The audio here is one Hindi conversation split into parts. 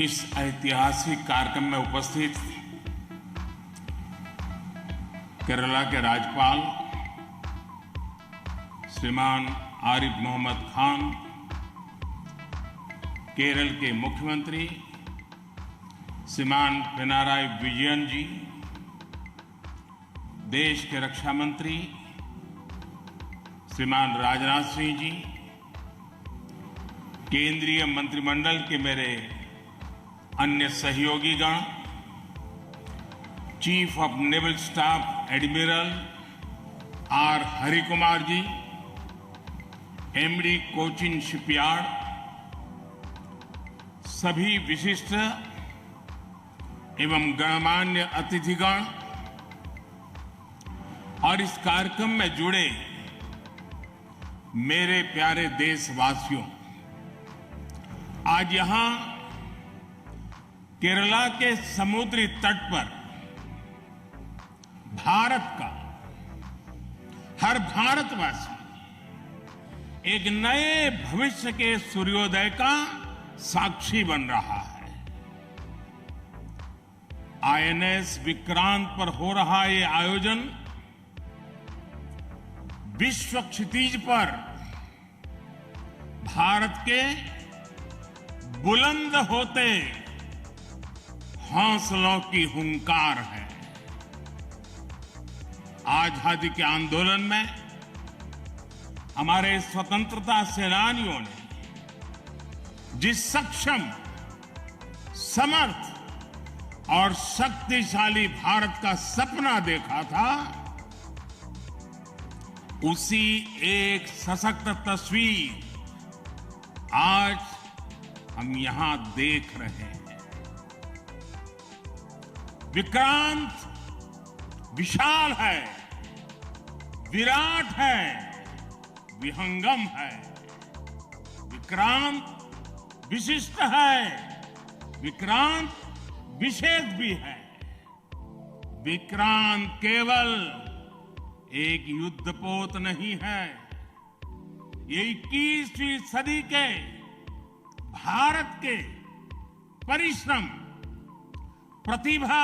इस ऐतिहासिक कार्यक्रम में उपस्थित केरला के राज्यपाल श्रीमान आरिफ मोहम्मद खान, केरल के मुख्यमंत्री श्रीमान पिनाराई विजयन जी, देश के रक्षा मंत्री श्रीमान राजनाथ सिंह जी, केंद्रीय मंत्रिमंडल के मेरे अन्य सहयोगीगण, chief of naval staff admiral R Harikumar ji, MD Cochin shipyard, सभी विशिष्ट एवं गणमान्य अतिथिगण और इस कार्यक्रम में जुड़े मेरे प्यारे देशवासियों, आज यहां केरला के समुद्री तट पर भारत का हर भारतवासी एक नए भविष्य के सूर्योदय का साक्षी बन रहा है। आईएनएस विक्रांत पर हो रहा ये आयोजन विश्व क्षितिज पर भारत के बुलंद होते हौसलों की हुंकार है। आजादी के आंदोलन में हमारे स्वतंत्रता सेनानियों ने जिस सक्षम, समर्थ और शक्तिशाली भारत का सपना देखा था, उसी एक सशक्त तस्वीर आज हम यहां देख रहे हैं। विक्रांत विशाल है, विराट है, विहंगम है। विक्रांत विशिष्ट है, विक्रांत विशेष भी है। विक्रांत केवल एक युद्धपोत नहीं है, ये 21वीं सदी के भारत के परिश्रम, प्रतिभा,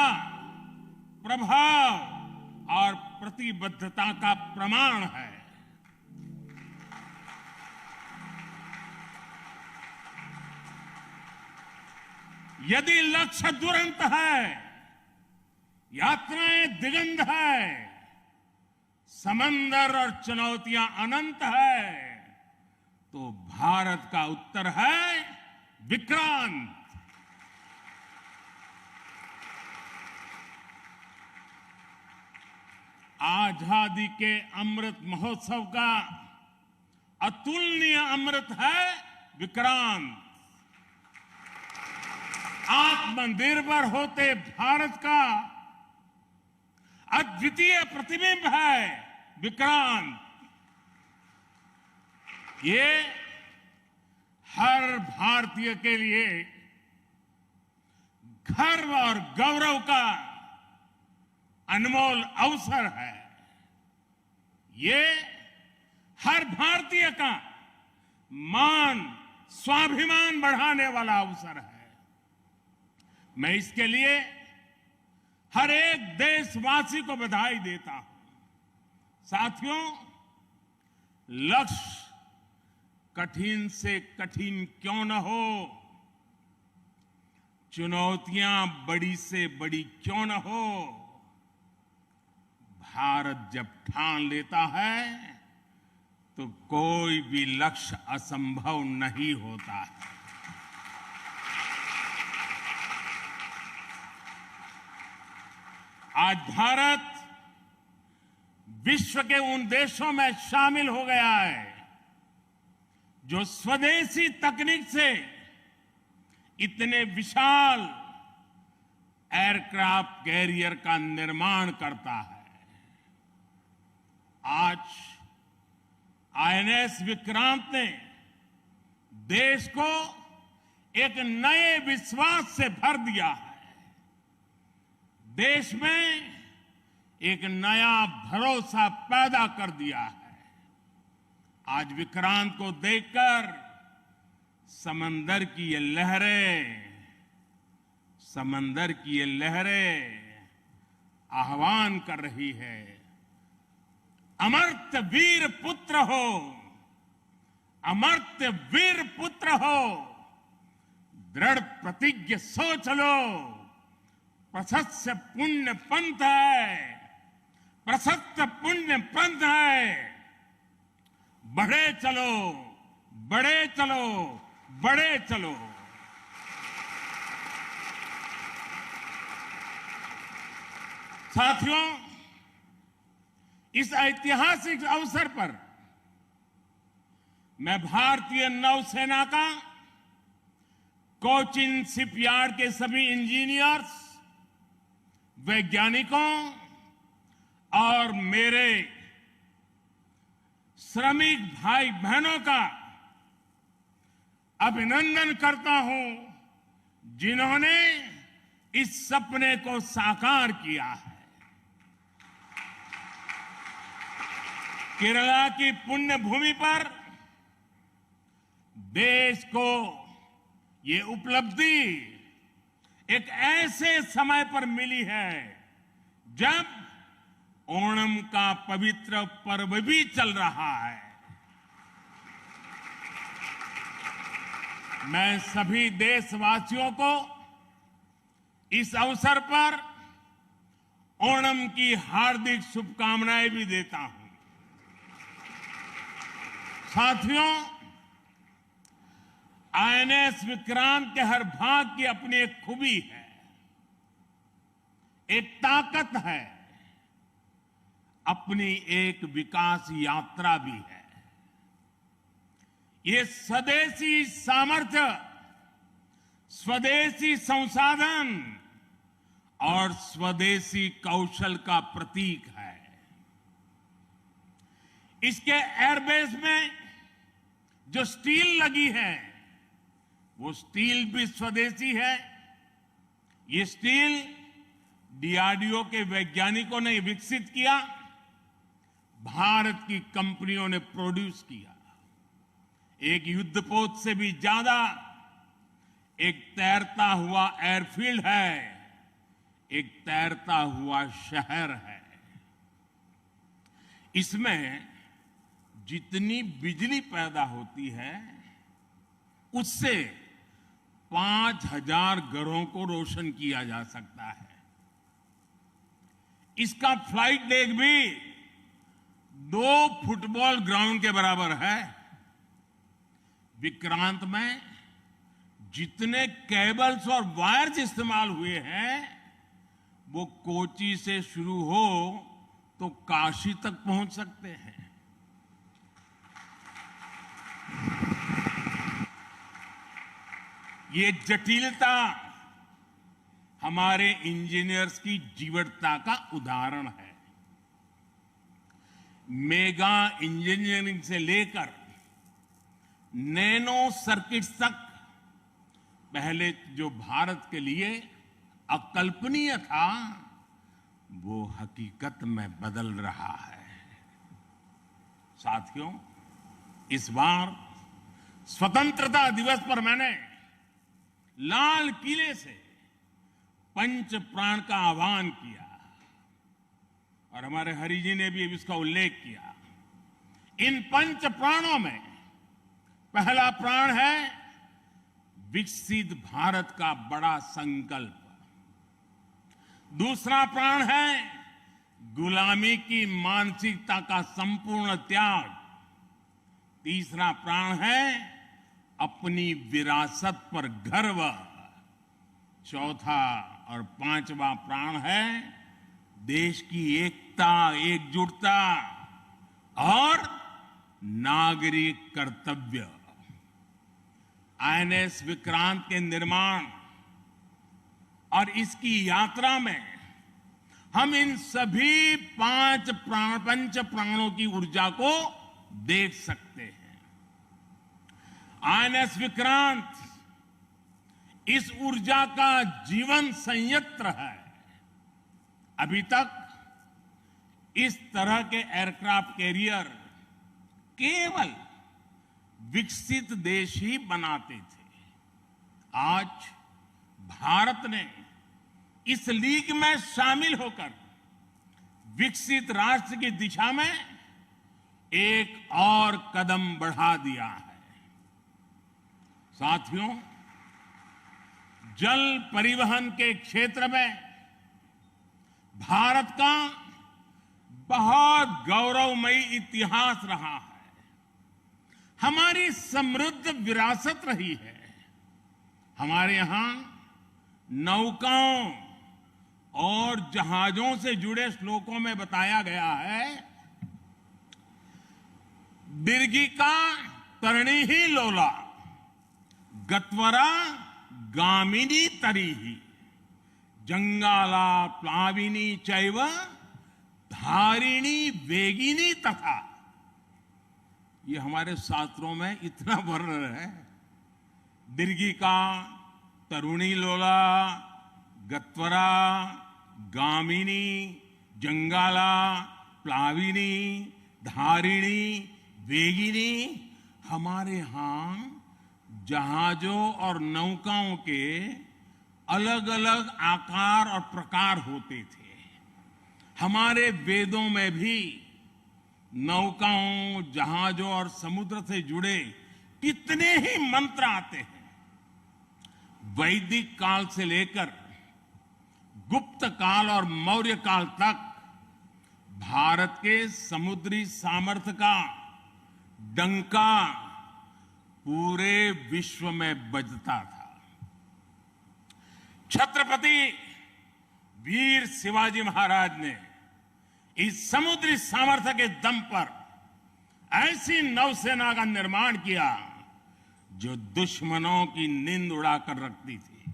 प्रभाव और प्रतिबद्धता का प्रमाण है। यदि लक्ष्य दुरंत है, यात्राएं दिगंत है, समंदर और चुनौतियां अनंत है, तो भारत का उत्तर है विक्रांत। आजादी के अमृत महोत्सव का अतुलनीय अमृत है विक्रांत। आत्मनिर्भर होते भारत का अद्वितीय प्रतिबिंब है विक्रांत। ये हर भारतीय के लिए गर्व और गौरव का अनमोल अवसर है। ये हर भारतीय का मान, स्वाभिमान बढ़ाने वाला अवसर है। मैं इसके लिए हर एक देशवासी को बधाई देता हूं। साथियों, लक्ष्य कठिन से कठिन क्यों न हो, चुनौतियां बड़ी से बड़ी क्यों न हो, भारत जब ठान लेता है तो कोई भी लक्ष्य असंभव नहीं होता है। आज भारत विश्व के उन देशों में शामिल हो गया है जो स्वदेशी तकनीक से इतने विशाल एयरक्राफ्ट कैरियर का निर्माण करता है। आज आईएनएस विक्रांत ने देश को एक नए विश्वास से भर दिया है। देश में एक नया भरोसा पैदा कर दिया है। आज विक्रांत को देखकर समंदर की ये लहरें समंदर की ये लहरें आह्वान कर रही है, अमर्त्य वीर पुत्र हो, अमर्त्य वीर पुत्र हो, दृढ़ प्रतिज्ञ सोच लो, प्रशस्त पुण्य पंथ है, प्रशस्त पुण्य पंथ है, बढ़े चलो, बढ़े चलो, बढ़े चलो। साथियों, इस ऐतिहासिक अवसर पर मैं भारतीय नौसेना का कोचिन शिपयार्ड के सभी इंजीनियर्स, वैज्ञानिकों और मेरे श्रमिक भाई बहनों का अभिनंदन करता हूं, जिन्होंने इस सपने को साकार किया है। केरला की पुण्य भूमि पर देश को ये उपलब्धि एक ऐसे समय पर मिली है जब ओणम का पवित्र पर्व भी चल रहा है। मैं सभी देशवासियों को इस अवसर पर ओणम की हार्दिक शुभकामनाएं भी देता हूं। साथियों, आईएनएस विक्रांत के हर भाग की अपनी एक खूबी है, एक ताकत है, अपनी एक विकास यात्रा भी है। ये स्वदेशी सामर्थ्य, स्वदेशी संसाधन और स्वदेशी कौशल का प्रतीक है। इसके एयरबेस में जो स्टील लगी है, वो स्टील भी स्वदेशी है। ये स्टील डीआरडीओ के वैज्ञानिकों ने विकसित किया, भारत की कंपनियों ने प्रोड्यूस किया। एक युद्धपोत से भी ज्यादा एक तैरता हुआ एयरफील्ड है, एक तैरता हुआ शहर है। इसमें जितनी बिजली पैदा होती है, उससे 5000 घरों को रोशन किया जा सकता है। इसका फ्लाइट डेक भी 2 फुटबॉल ग्राउंड के बराबर है। विक्रांत में जितने केबल्स और वायर्स इस्तेमाल हुए हैं, वो कोची से शुरू हो तो काशी तक पहुंच सकते हैं। ये जटिलता हमारे इंजीनियर्स की जीवटता का उदाहरण है। मेगा इंजीनियरिंग से लेकर नैनो सर्किट्स तक पहले जो भारत के लिए अकल्पनीय था, वो हकीकत में बदल रहा है। साथियों, इस बार स्वतंत्रता दिवस पर मैंने लाल किले से पंच प्राण का आह्वान किया और हमारे हरि जी ने भी इसका उल्लेख किया। इन पंच प्राणों में पहला प्राण है विकसित भारत का बड़ा संकल्प, दूसरा प्राण है गुलामी की मानसिकता का संपूर्ण त्याग, तीसरा प्राण है अपनी विरासत पर गर्व, चौथा और पांचवा प्राण है देश की एकता, एकजुटता और नागरिक कर्तव्य। आईएनएस विक्रांत के निर्माण और इसकी यात्रा में हम इन सभी पंच प्राणों की ऊर्जा को देख सकते हैं। आईएनएस विक्रांत इस ऊर्जा का जीवन संयंत्र है। अभी तक इस तरह के एयरक्राफ्ट कैरियर केवल विकसित देश ही बनाते थे। आज भारत ने इस लीग में शामिल होकर विकसित राष्ट्र की दिशा में एक और कदम बढ़ा दिया है। साथियों, जल परिवहन के क्षेत्र में भारत का बहुत गौरवमयी इतिहास रहा है। हमारी समृद्ध विरासत रही है। हमारे यहां नौकाओं और जहाजों से जुड़े श्लोकों में बताया गया है, दीर्घिका तरणी ही लोला गत्वरा गामिनी तरीहि जंगाला प्लाविनी चैव धारिणी वेगिनी तथा। ये हमारे शास्त्रों में इतना वर्णन है। दीर्घिका तरुणी लोला गत्वरा गामिनी जंगाला प्लाविनी धारिणी वेगिनी। हमारे यहां जहाजों और नौकाओं के अलग अलग आकार और प्रकार होते थे। हमारे वेदों में भी नौकाओं, जहाजों और समुद्र से जुड़े कितने ही मंत्र आते हैं। वैदिक काल से लेकर गुप्त काल और मौर्य काल तक भारत के समुद्री सामर्थ्य का डंका पूरे विश्व में बजता था। छत्रपति वीर शिवाजी महाराज ने इस समुद्री सामर्थ्य के दम पर ऐसी नौसेना का निर्माण किया जो दुश्मनों की नींद उड़ाकर रखती थी।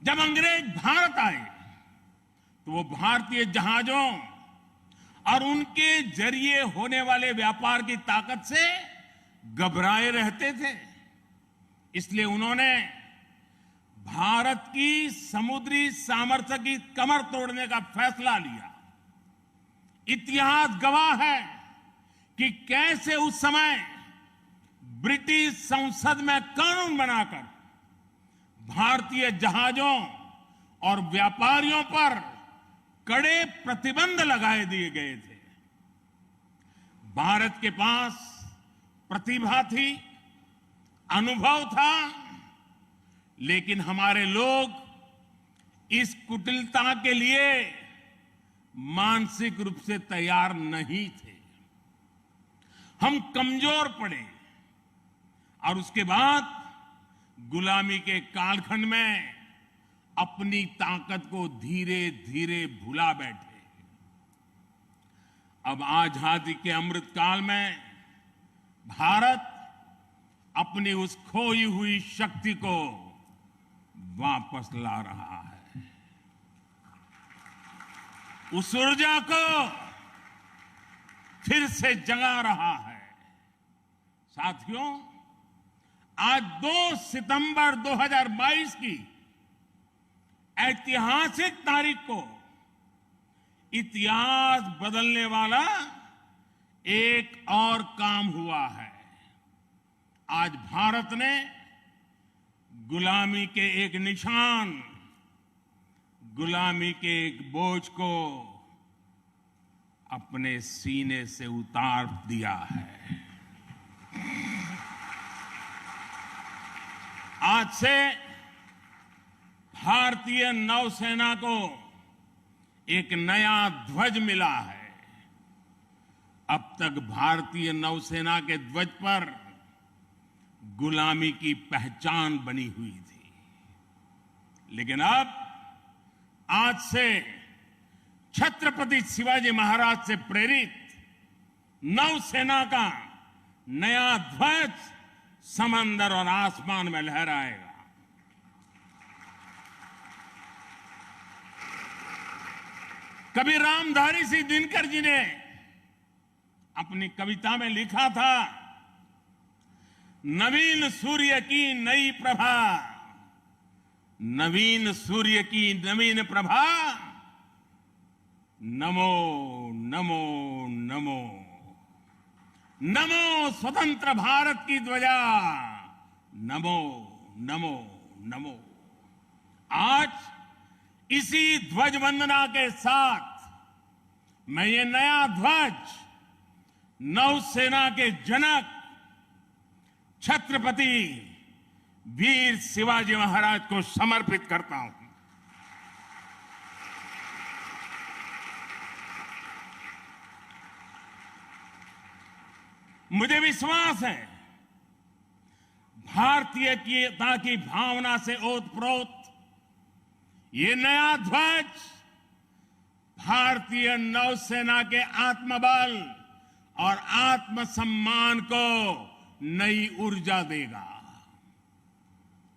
जब अंग्रेज भारत आए तो वो भारतीय जहाजों और उनके जरिए होने वाले व्यापार की ताकत से घबराए रहते थे। इसलिए उन्होंने भारत की समुद्री सामर्थ्य की कमर तोड़ने का फैसला लिया। इतिहास गवाह है कि कैसे उस समय ब्रिटिश संसद में कानून बनाकर भारतीय जहाजों और व्यापारियों पर कड़े प्रतिबंध लगाए दिए गए थे। भारत के पास प्रतिभा थी, अनुभव था, लेकिन हमारे लोग इस कुटिलता के लिए मानसिक रूप से तैयार नहीं थे। हम कमजोर पड़े और उसके बाद गुलामी के कालखंड में अपनी ताकत को धीरे धीरे भुला बैठे। अब आजादी के अमृत काल में भारत अपनी उस खोई हुई शक्ति को वापस ला रहा है। उस ऊर्जा को फिर से जगा रहा है। साथियों, आज 2 सितंबर 2022 की ऐतिहासिक तारीख को इतिहास बदलने वाला एक और काम हुआ है। आज भारत ने गुलामी के एक निशान, गुलामी के एक बोझ को अपने सीने से उतार दिया है। आज से भारतीय नौसेना को एक नया ध्वज मिला है। अब तक भारतीय नौसेना के ध्वज पर गुलामी की पहचान बनी हुई थी, लेकिन अब आज से छत्रपति शिवाजी महाराज से प्रेरित नौसेना का नया ध्वज समंदर और आसमान में लहराएगा। कभी रामधारी सिंह दिनकर जी ने अपनी कविता में लिखा था, नवीन सूर्य की नई प्रभा, नवीन सूर्य की नवीन प्रभा, नमो नमो नमो, नमो स्वतंत्र भारत की ध्वजा, नमो नमो नमो। आज इसी ध्वज वंदना के साथ मैं ये नया ध्वज नौसेना के जनक छत्रपति वीर शिवाजी महाराज को समर्पित करता हूं। मुझे विश्वास है भारतीयता की भावना से ओतप्रोत ये नया ध्वज भारतीय नौसेना के आत्मबल और आत्मसम्मान को नई ऊर्जा देगा।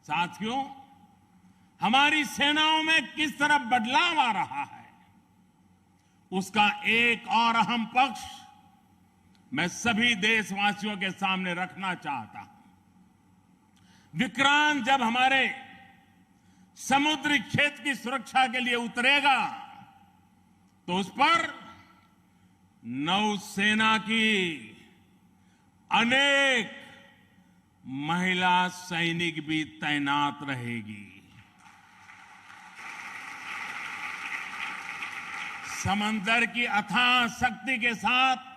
साथियों, हमारी सेनाओं में किस तरह बदलाव आ रहा है, उसका एक और अहम पक्ष मैं सभी देशवासियों के सामने रखना चाहता हूं। विक्रांत जब हमारे समुद्री क्षेत्र की सुरक्षा के लिए उतरेगा तो उस पर नौसेना की अनेक महिला सैनिक भी तैनात रहेगी। समंदर की अथाह शक्ति के साथ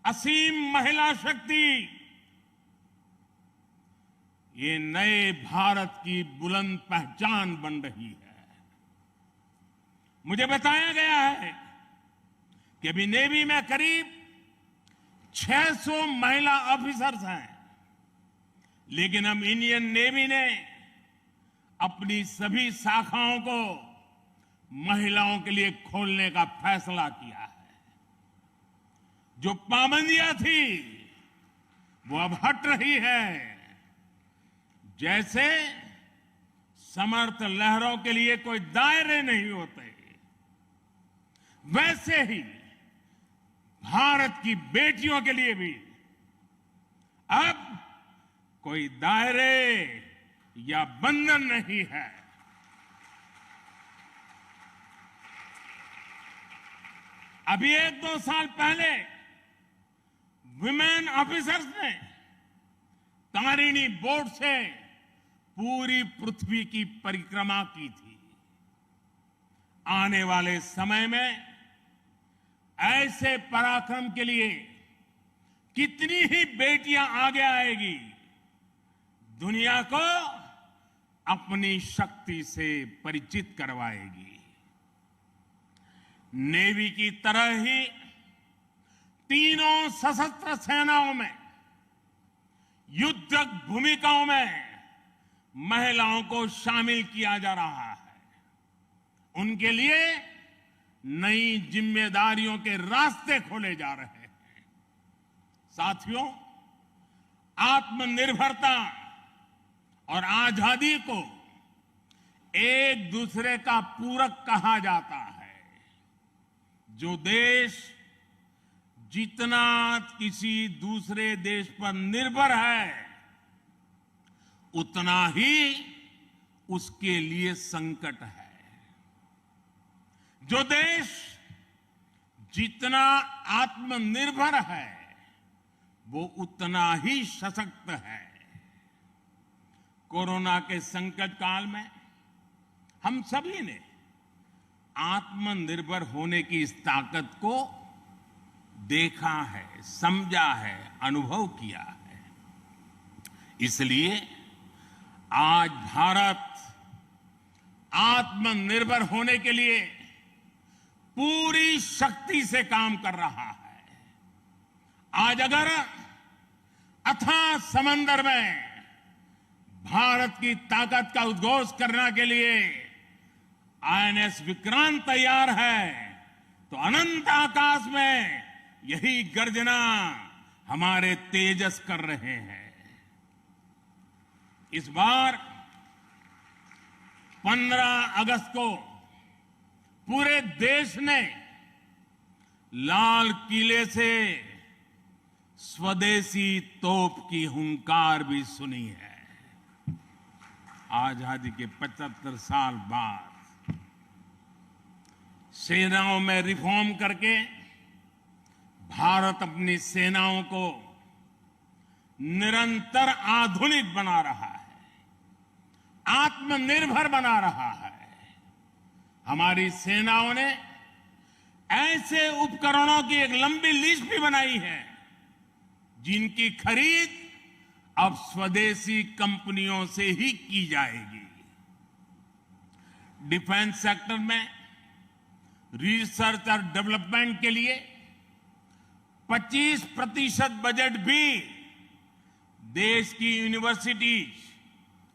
असीम महिला शक्ति ये नए भारत की बुलंद पहचान बन रही है। मुझे बताया गया है कि अभी नेवी में करीब 600 महिला ऑफिसर्स हैं, लेकिन अब इंडियन नेवी ने अपनी सभी शाखाओं को महिलाओं के लिए खोलने का फैसला किया है। जो पाबंदियां थी वो अब हट रही है। जैसे समर्थ लहरों के लिए कोई दायरे नहीं होते, वैसे ही भारत की बेटियों के लिए भी अब कोई दायरे या बंधन नहीं है। अभी 1-2 साल पहले विमेन ऑफिसर्स ने तारिणी बोट से पूरी पृथ्वी की परिक्रमा की थी। आने वाले समय में ऐसे पराक्रम के लिए कितनी ही बेटियां आगे आएगी, दुनिया को अपनी शक्ति से परिचित करवाएगी। नेवी की तरह ही तीनों सशस्त्र सेनाओं में युद्धक भूमिकाओं में महिलाओं को शामिल किया जा रहा है। उनके लिए नई जिम्मेदारियों के रास्ते खोले जा रहे हैं। साथियों, आत्मनिर्भरता और आजादी को एक दूसरे का पूरक कहा जाता है। जो देश जितना किसी दूसरे देश पर निर्भर है, उतना ही उसके लिए संकट है। जो देश जितना आत्मनिर्भर है, वो उतना ही सशक्त है। कोरोना के संकट काल में हम सभी ने आत्मनिर्भर होने की इस ताकत को देखा है, समझा है, अनुभव किया है। इसलिए आज भारत आत्मनिर्भर होने के लिए पूरी शक्ति से काम कर रहा है। आज अगर अथाह समंदर में भारत की ताकत का उद्घोष करने के लिए आईएनएस विक्रांत तैयार है, तो अनंत आकाश में यही गर्जना हमारे तेजस कर रहे हैं। इस बार 15 अगस्त को पूरे देश ने लाल किले से स्वदेशी तोप की हुंकार भी सुनी है। आजादी के 75 साल बाद सेनाओं में रिफॉर्म करके भारत अपनी सेनाओं को निरंतर आधुनिक बना रहा है, आत्मनिर्भर बना रहा है। हमारी सेनाओं ने ऐसे उपकरणों की एक लंबी लिस्ट भी बनाई है जिनकी खरीद अब स्वदेशी कंपनियों से ही की जाएगी। डिफेंस सेक्टर में रिसर्च और डेवलपमेंट के लिए 25% बजट भी देश की यूनिवर्सिटीज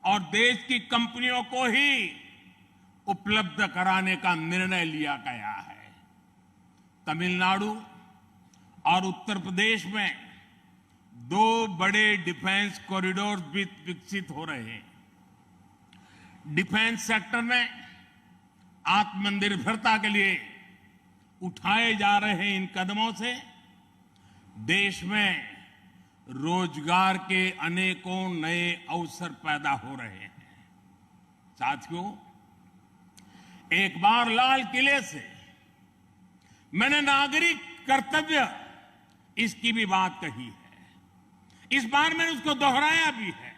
और देश की कंपनियों को ही उपलब्ध कराने का निर्णय लिया गया है। तमिलनाडु और उत्तर प्रदेश में 2 बड़े डिफेंस कॉरिडोर भी विकसित हो रहे हैं। डिफेंस सेक्टर में आत्मनिर्भरता के लिए उठाए जा रहे इन कदमों से देश में रोजगार के अनेकों नए अवसर पैदा हो रहे हैं। साथियों, एक बार लाल किले से मैंने नागरिक कर्तव्य इसकी भी बात कही है। इस बार मैंने उसको दोहराया भी है।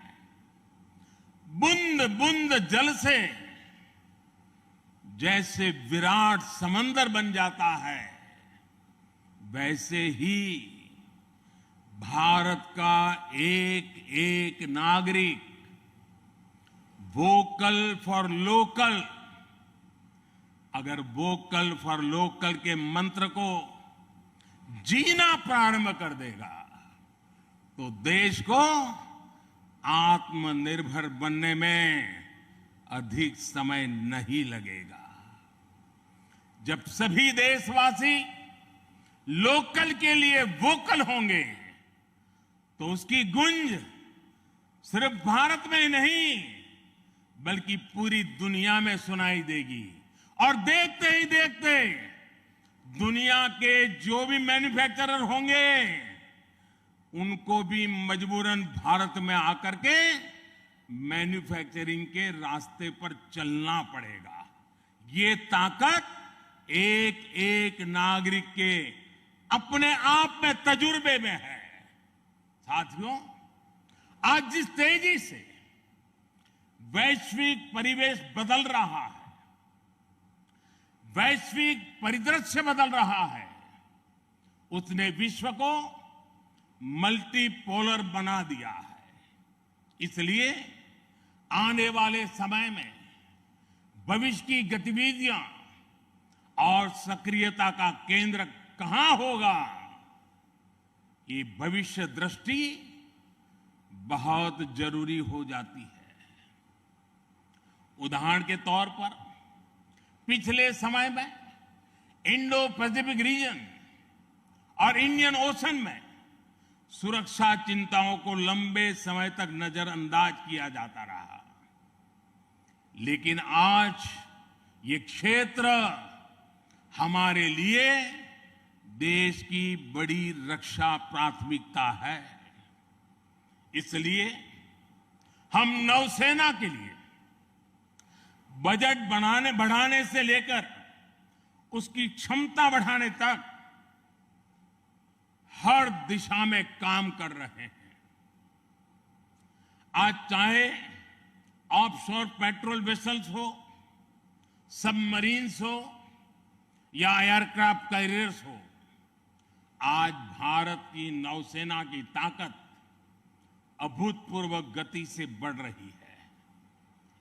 बूंद बूंद जल से जैसे विराट समंदर बन जाता है, वैसे ही भारत का एक एक नागरिक वोकल फॉर लोकल, अगर वोकल फॉर लोकल के मंत्र को जीना प्रारंभ कर देगा तो देश को आत्मनिर्भर बनने में अधिक समय नहीं लगेगा। जब सभी देशवासी लोकल के लिए वोकल होंगे तो उसकी गूंज सिर्फ भारत में ही नहीं बल्कि पूरी दुनिया में सुनाई देगी। और देखते ही देखते दुनिया के जो भी मैन्युफैक्चरर होंगे उनको भी मजबूरन भारत में आकर के मैन्युफैक्चरिंग के रास्ते पर चलना पड़ेगा। ये ताकत एक एक नागरिक के अपने आप में तजुर्बे में है। साथियों, आज जिस तेजी से वैश्विक परिवेश बदल रहा है, वैश्विक परिदृश्य बदल रहा है, उसने विश्व को मल्टीपोलर बना दिया है। इसलिए आने वाले समय में भविष्य की गतिविधियां और सक्रियता का केंद्र कहां होगा, ये भविष्य दृष्टि बहुत जरूरी हो जाती है। उदाहरण के तौर पर पिछले समय में इंडो पैसिफिक रीजन और इंडियन ओशन में सुरक्षा चिंताओं को लंबे समय तक नजरअंदाज किया जाता रहा, लेकिन आज ये क्षेत्र हमारे लिए देश की बड़ी रक्षा प्राथमिकता है। इसलिए हम नौसेना के लिए बजट बढ़ाने से लेकर उसकी क्षमता बढ़ाने तक हर दिशा में काम कर रहे हैं। आज चाहे ऑफशोर पेट्रोल वेसल्स हो, सबमरीन्स हो या एयरक्राफ्ट कैरियर्स हो, आज भारत की नौसेना की ताकत अभूतपूर्व गति से बढ़ रही है।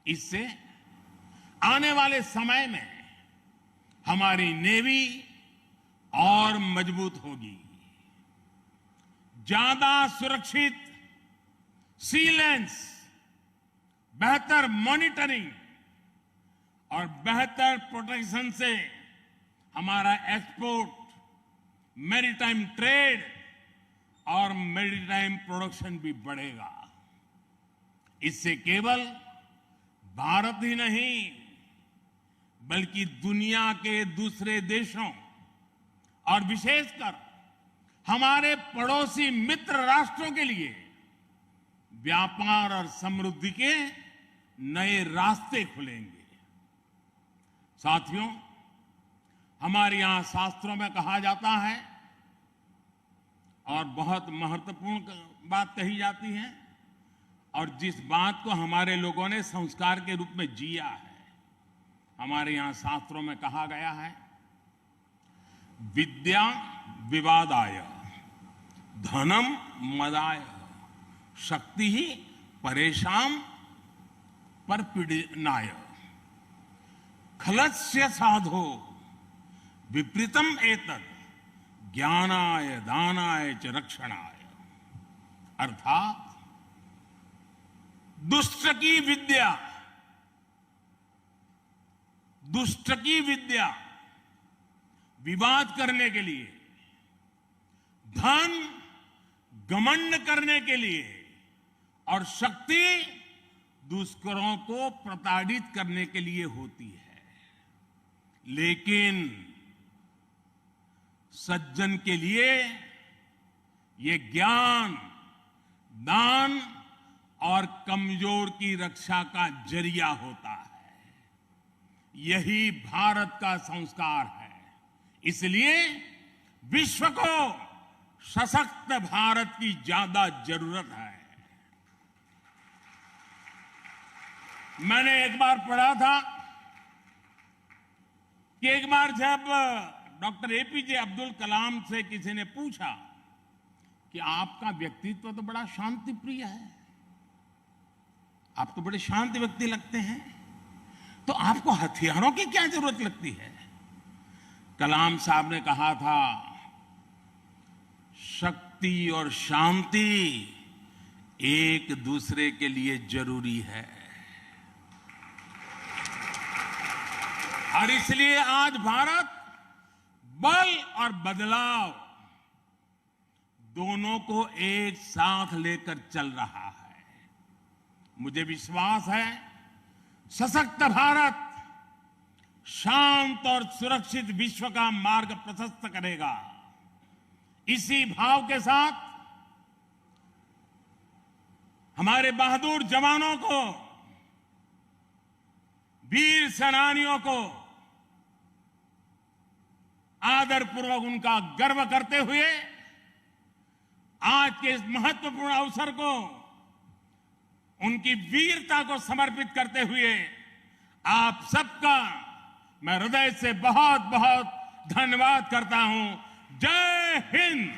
इससे आने वाले समय में हमारी नेवी और मजबूत होगी। ज्यादा सुरक्षित सी लेन्स, बेहतर मॉनिटरिंग और बेहतर प्रोटेक्शन से हमारा एक्सपोर्ट, मैरीटाइम ट्रेड और मैरीटाइम प्रोडक्शन भी बढ़ेगा। इससे केवल भारत ही नहीं बल्कि दुनिया के दूसरे देशों और विशेषकर हमारे पड़ोसी मित्र राष्ट्रों के लिए व्यापार और समृद्धि के नए रास्ते खुलेंगे। साथियों, हमारे यहां शास्त्रों में कहा जाता है और बहुत महत्वपूर्ण बात कही जाती है और जिस बात को हमारे लोगों ने संस्कार के रूप में जिया है, हमारे यहां शास्त्रों में कहा गया है, विद्या विवादाय धनम मदाय शक्ति ही परेशान परपीडनाय खलस्य साधो विपरीतम एतत् ज्ञानाय दानाय च रक्षणाय। अर्थात दुष्ट की विद्या विवाद करने के लिए, धन घमंड करने के लिए और शक्ति दुष्करों को प्रताड़ित करने के लिए होती है। लेकिन सज्जन के लिए ये ज्ञान, दान और कमजोर की रक्षा का जरिया होता है। यही भारत का संस्कार है। इसलिए विश्व को सशक्त भारत की ज्यादा जरूरत है। मैंने एक बार पढ़ा था कि एक बार जब डॉक्टर एपीजे अब्दुल कलाम से किसी ने पूछा कि आपका व्यक्तित्व तो बड़ा शांति प्रिय है, आप तो बड़े शांत व्यक्ति लगते हैं, तो आपको हथियारों की क्या जरूरत लगती है? कलाम साहब ने कहा था, शक्ति और शांति एक दूसरे के लिए जरूरी है। और इसलिए आज भारत बल और बदलाव दोनों को एक साथ लेकर चल रहा है। मुझे विश्वास है, सशक्त भारत शांत और सुरक्षित विश्व का मार्ग प्रशस्त करेगा। इसी भाव के साथ हमारे बहादुर जवानों को, वीर सेनानियों को आदरपूर्वक उनका गर्व करते हुए आज के इस महत्वपूर्ण अवसर को उनकी वीरता को समर्पित करते हुए आप सबका मैं हृदय से बहुत बहुत धन्यवाद करता हूं। जय हिंद।